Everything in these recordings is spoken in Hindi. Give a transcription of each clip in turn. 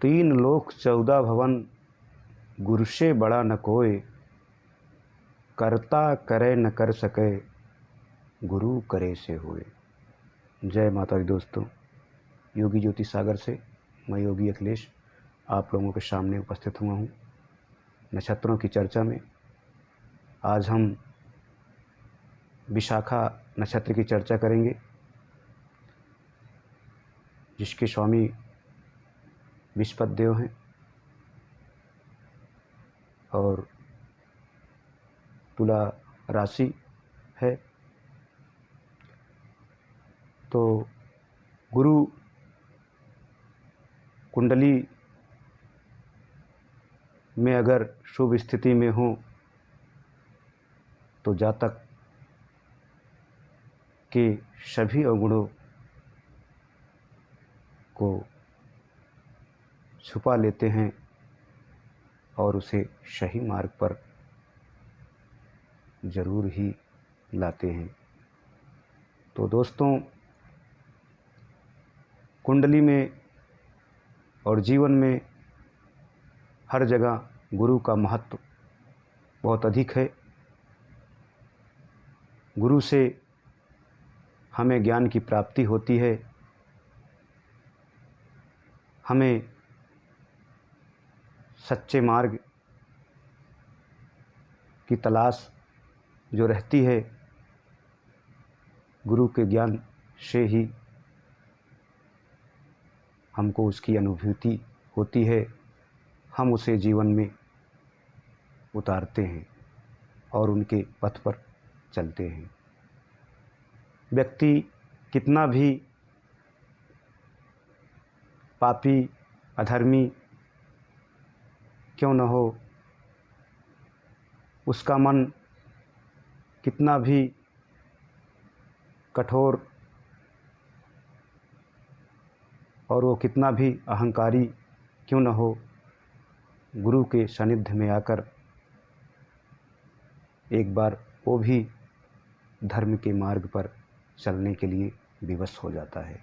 तीन लोक 14 भवन, गुरु से बड़ा न कोय। करता करे न कर सके, गुरु करे से होए। जय माता दी दोस्तों। योगी ज्योति सागर से मैं योगी अखिलेश आप लोगों के सामने उपस्थित हुआ हूँ नक्षत्रों की चर्चा में। आज हम विशाखा नक्षत्र की चर्चा करेंगे, जिसके स्वामी बृहस्पति देव हैं और तुला राशि है। तो गुरु कुंडली में अगर शुभ स्थिति में हो तो जातक के सभी अवगुणों को छुपा लेते हैं और उसे सही मार्ग पर ज़रूर ही लाते हैं। तो दोस्तों, कुंडली में और जीवन में हर जगह गुरु का महत्व बहुत अधिक है। गुरु से हमें ज्ञान की प्राप्ति होती है, हमें सच्चे मार्ग की तलाश जो रहती है, गुरु के ज्ञान से ही हमको उसकी अनुभूति होती है। हम उसे जीवन में उतारते हैं और उनके पथ पर चलते हैं। व्यक्ति कितना भी पापी अधर्मी क्यों न हो, उसका मन कितना भी कठोर और वो कितना भी अहंकारी क्यों न हो, गुरु के सानिध्य में आकर एक बार वो भी धर्म के मार्ग पर चलने के लिए विवश हो जाता है।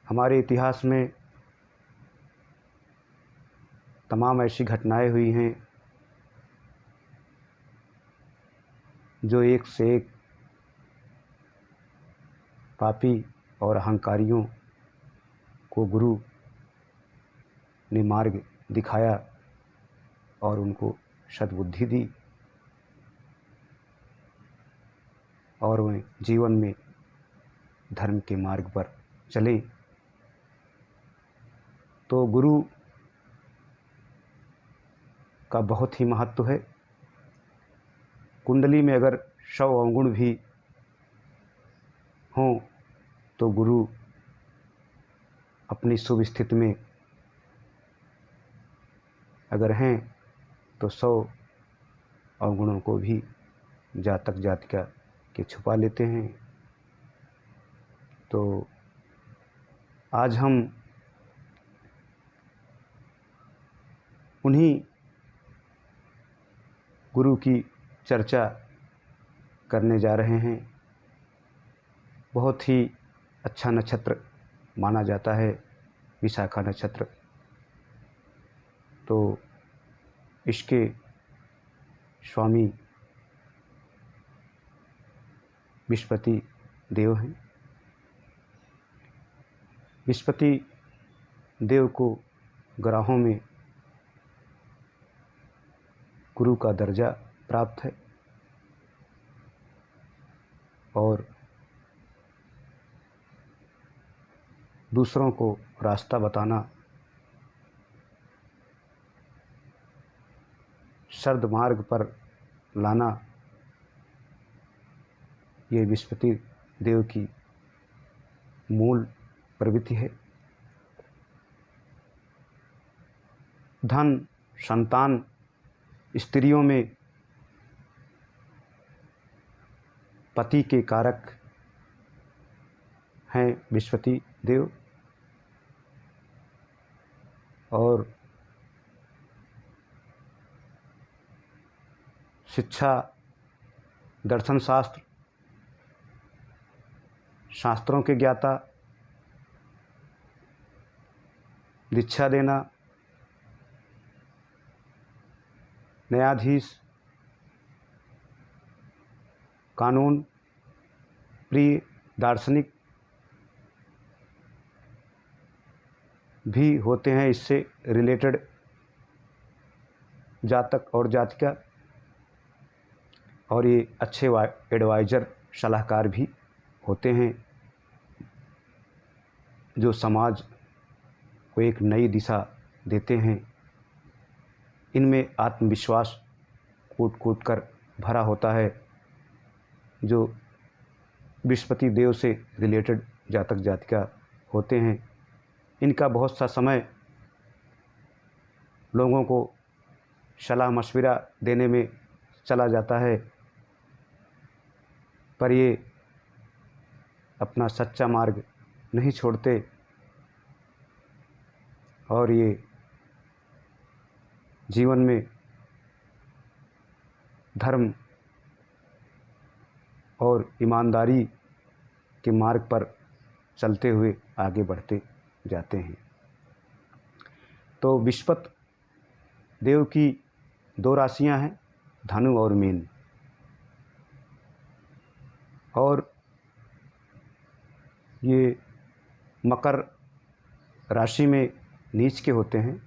हमारे इतिहास में तमाम ऐसी घटनाएं हुई हैं जो एक से एक पापी और अहंकारियों को गुरु ने मार्ग दिखाया और उनको सद्बुद्धि दी और वे जीवन में धर्म के मार्ग पर चले। तो गुरु का बहुत ही महत्व है। कुंडली में अगर 100 अवगुण भी हों तो गुरु अपनी शुभ स्थिति में अगर हैं तो 100 अवगुणों को भी जातक जातिका के छुपा लेते हैं। तो आज हम उन्हीं गुरु की चर्चा करने जा रहे हैं। बहुत ही अच्छा नक्षत्र माना जाता है विशाखा नक्षत्र। तो इसके स्वामी बृहस्पति देव हैं। बृहस्पति देव को ग्रहों में गुरु का दर्जा प्राप्त है और दूसरों को रास्ता बताना, शरद मार्ग पर लाना, ये बृहस्पति देव की मूल प्रवृत्ति है। धन, संतान, स्त्रियों में पति के कारक हैं बृहस्पति देव और शिक्षा, दर्शन शास्त्र, शास्त्रों के ज्ञाता दीक्षा देना, न्यायाधीश, कानून प्रिय, दार्शनिक भी होते हैं इससे रिलेटेड जातक और जातिका, और ये अच्छे एडवाइज़र, सलाहकार भी होते हैं जो समाज को एक नई दिशा देते हैं। इनमें आत्मविश्वास कूट कूट कर भरा होता है। जो बृहस्पति देव से रिलेटेड जातक जातिका होते हैं, इनका बहुत सा समय लोगों को सलाह मशविरा देने में चला जाता है, पर ये अपना सच्चा मार्ग नहीं छोड़ते और ये जीवन में धर्म और ईमानदारी के मार्ग पर चलते हुए आगे बढ़ते जाते हैं। तो बृहस्पति देव की 2 राशियां हैं, धनु और मीन, और ये मकर राशि में नीच के होते हैं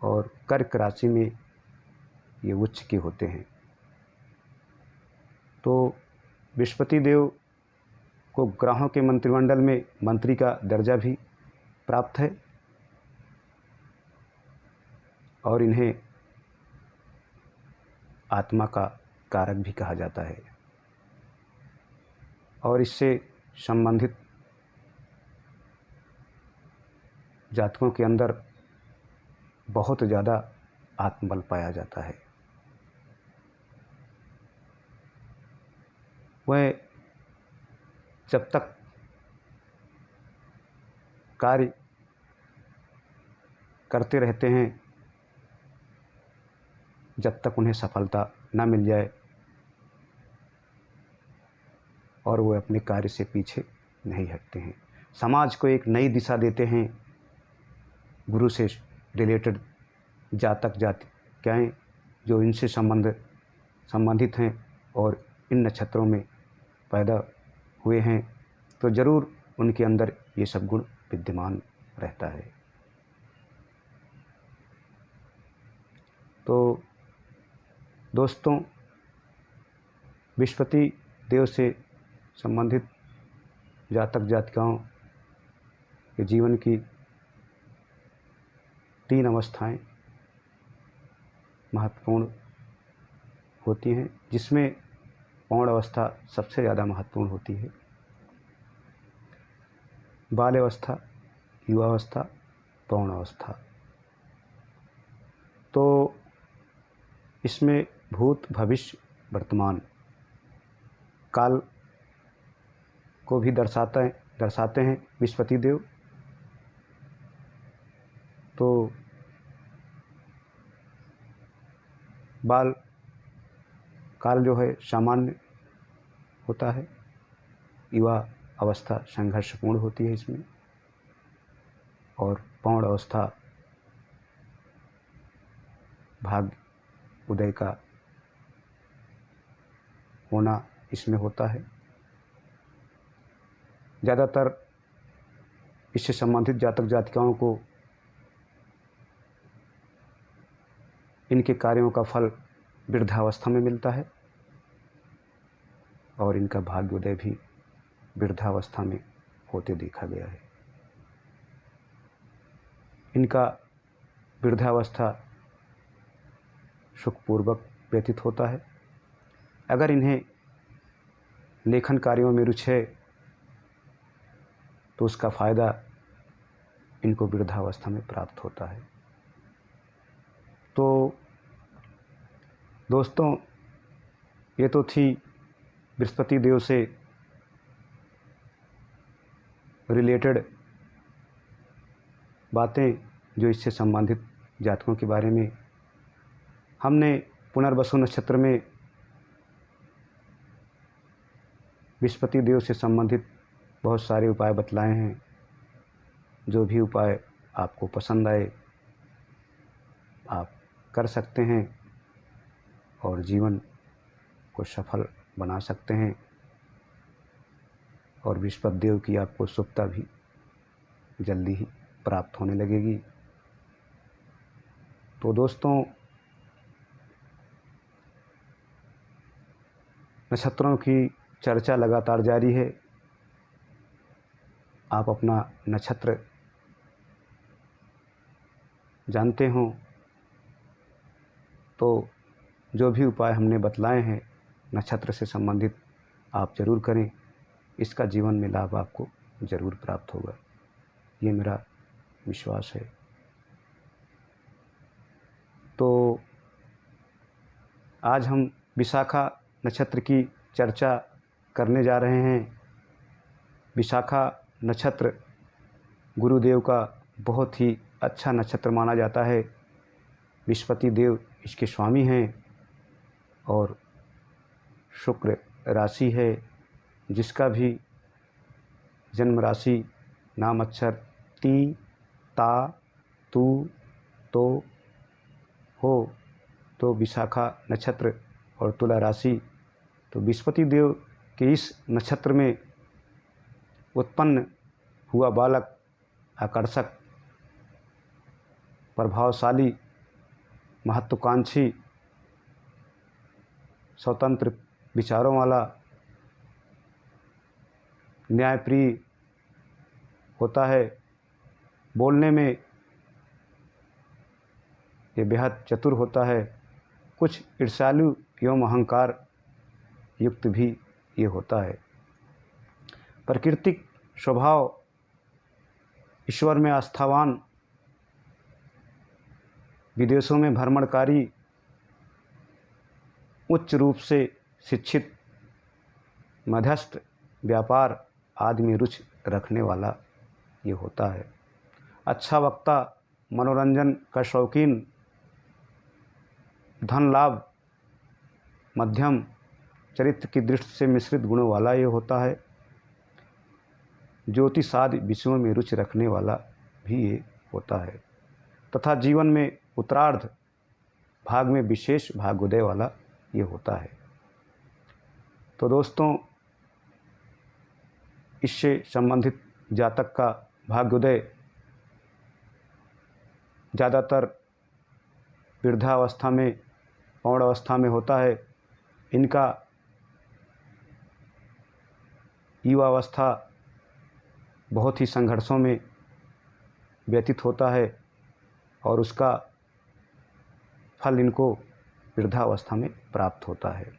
और कर्क राशि में ये उच्च के होते हैं। तो बृहस्पति देव को ग्रहों के मंत्रिमंडल में मंत्री का दर्जा भी प्राप्त है और इन्हें आत्मा का कारक भी कहा जाता है, और इससे संबंधित जातकों के अंदर बहुत ज़्यादा आत्मबल पाया जाता है। वह जब तक कार्य करते रहते हैं, जब तक उन्हें सफलता न मिल जाए, और वो अपने कार्य से पीछे नहीं हटते हैं। समाज को एक नई दिशा देते हैं। गुरु से रिलेटेड जातक जातिकाएँ जो इनसे संबंधित हैं और इन नक्षत्रों में पैदा हुए हैं, तो ज़रूर उनके अंदर ये सब गुण विद्यमान रहता है। तो दोस्तों, बृहस्पति देव से संबंधित जातक जातिकाओं के जीवन की 3 अवस्थाएं महत्वपूर्ण होती हैं, जिसमें पौण अवस्था सबसे ज़्यादा महत्वपूर्ण होती है। बाल अवस्था, युवावस्था, पौण अवस्था। तो इसमें भूत, भविष्य, वर्तमान काल को भी दर्शाते हैं बृहस्पति देव। तो बाल काल जो है सामान्य होता है, युवा अवस्था संघर्षपूर्ण होती है इसमें, और पौण अवस्था भाग्य उदय का होना इसमें होता है। ज़्यादातर इससे संबंधित जातक जातिकाओं को इनके कार्यों का फल वृद्धावस्था में मिलता है, और इनका भाग्योदय भी वृद्धावस्था में होते देखा गया है। इनका वृद्धावस्था सुखपूर्वक व्यतीत होता है। अगर इन्हें लेखन कार्यों में रुचि है तो उसका फ़ायदा इनको वृद्धावस्था में प्राप्त होता है। तो दोस्तों, ये तो थी बृहस्पति देव से रिलेटेड बातें, जो इससे संबंधित जातकों के बारे में हमने पुनर्वसु नक्षत्र में बृहस्पति देव से संबंधित बहुत सारे उपाय बतलाए हैं। जो भी उपाय आपको पसंद आए आप कर सकते हैं और जीवन को सफल बना सकते हैं और बृहस्पति देव की आपको शुभता भी जल्दी ही प्राप्त होने लगेगी। तो दोस्तों, नक्षत्रों की चर्चा लगातार जारी है। आप अपना नक्षत्र जानते हो तो जो भी उपाय हमने बतलाए हैं नक्षत्र से संबंधित आप ज़रूर करें। इसका जीवन में लाभ आपको ज़रूर प्राप्त होगा, ये मेरा विश्वास है। तो आज हम विशाखा नक्षत्र की चर्चा करने जा रहे हैं। विशाखा नक्षत्र गुरुदेव का बहुत ही अच्छा नक्षत्र माना जाता है। बृहस्पति देव इसके स्वामी हैं और शुक्र राशि है। जिसका भी जन्म राशि नाम अक्षर ती, ता, तू, तो हो तो विशाखा नक्षत्र और तुला राशि, तो बृहस्पति देव के इस नक्षत्र में उत्पन्न हुआ बालक आकर्षक, प्रभावशाली, महत्वाकांक्षी, स्वतंत्र विचारों वाला, न्यायप्रिय होता है। बोलने में ये बेहद चतुर होता है। कुछ ईर्ष्यालु एवं अहंकार युक्त भी ये होता है। प्राकृतिक स्वभाव, ईश्वर में आस्थावान, विदेशों में भ्रमणकारी, उच्च रूप से शिक्षित, मध्यस्थ, व्यापार आदि में रुचि रखने वाला ये होता है। अच्छा वक्ता, मनोरंजन का शौकीन, धन लाभ, मध्यम, चरित्र की दृष्टि से मिश्रित गुणों वाला ये होता है। ज्योतिष आदि विषयों में रुचि रखने वाला भी ये होता है तथा जीवन में उत्तरार्ध भाग में विशेष भाग्योदय वाला ये होता है। तो दोस्तों, इससे संबंधित जातक का भाग्योदय ज़्यादातर वृद्धावस्था में, पौण अवस्था में होता है। इनका युवावस्था बहुत ही संघर्षों में व्यतीत होता है और उसका फल इनको वृद्धावस्था में प्राप्त होता है।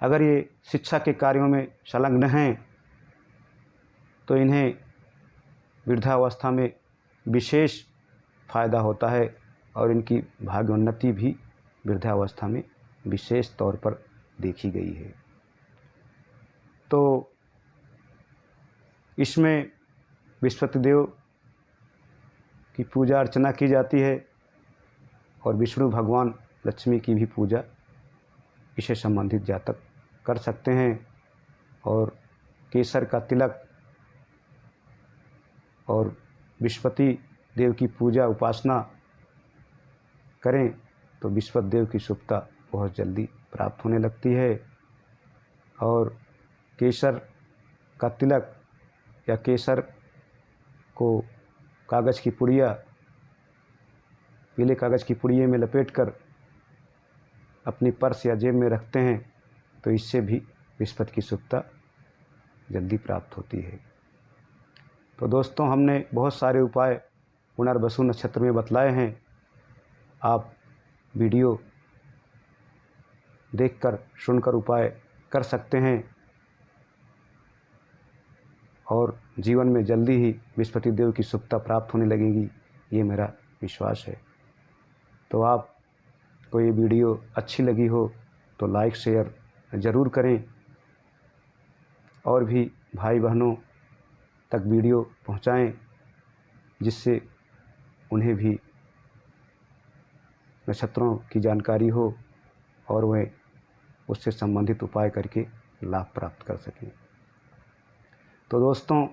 अगर ये शिक्षा के कार्यों में संलग्न हैं तो इन्हें वृद्धावस्था में विशेष फ़ायदा होता है और इनकी भाग्योन्नति भी वृद्धावस्था में विशेष तौर पर देखी गई है। तो इसमें बृहस्पति देव की पूजा अर्चना की जाती है और विष्णु भगवान लक्ष्मी की भी पूजा इससे संबंधित जातक कर सकते हैं। और केसर का तिलक और बृहस्पति देव की पूजा उपासना करें तो बृहस्पति देव की शुभता बहुत जल्दी प्राप्त होने लगती है। और केसर का तिलक या केसर को कागज़ की पुड़िया, पीले कागज़ की पुड़िये में लपेटकर अपनी पर्स या जेब में रखते हैं तो इससे भी बृहस्पति की शुभता जल्दी प्राप्त होती है। तो दोस्तों, हमने बहुत सारे उपाय पुनर्वसु नक्षत्र में बतलाए हैं। आप वीडियो देखकर सुनकर उपाय कर सकते हैं और जीवन में जल्दी ही बृहस्पति देव की शुभता प्राप्त होने लगेगी, ये मेरा विश्वास है। तो आप को ये वीडियो अच्छी लगी हो तो लाइक शेयर ज़रूर करें और भी भाई बहनों तक वीडियो पहुंचाएं जिससे उन्हें भी नक्षत्रों की जानकारी हो और वह उससे संबंधित उपाय करके लाभ प्राप्त कर सकें। तो दोस्तों,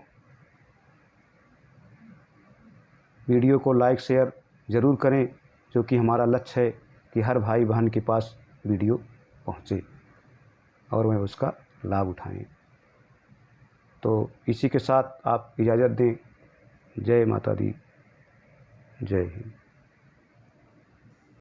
वीडियो को लाइक शेयर ज़रूर करें, जो कि हमारा लक्ष्य है कि हर भाई बहन के पास वीडियो पहुँचे और वह उसका लाभ उठाएं। तो इसी के साथ आप इजाज़त दें। जय माता दी, जय हिंद।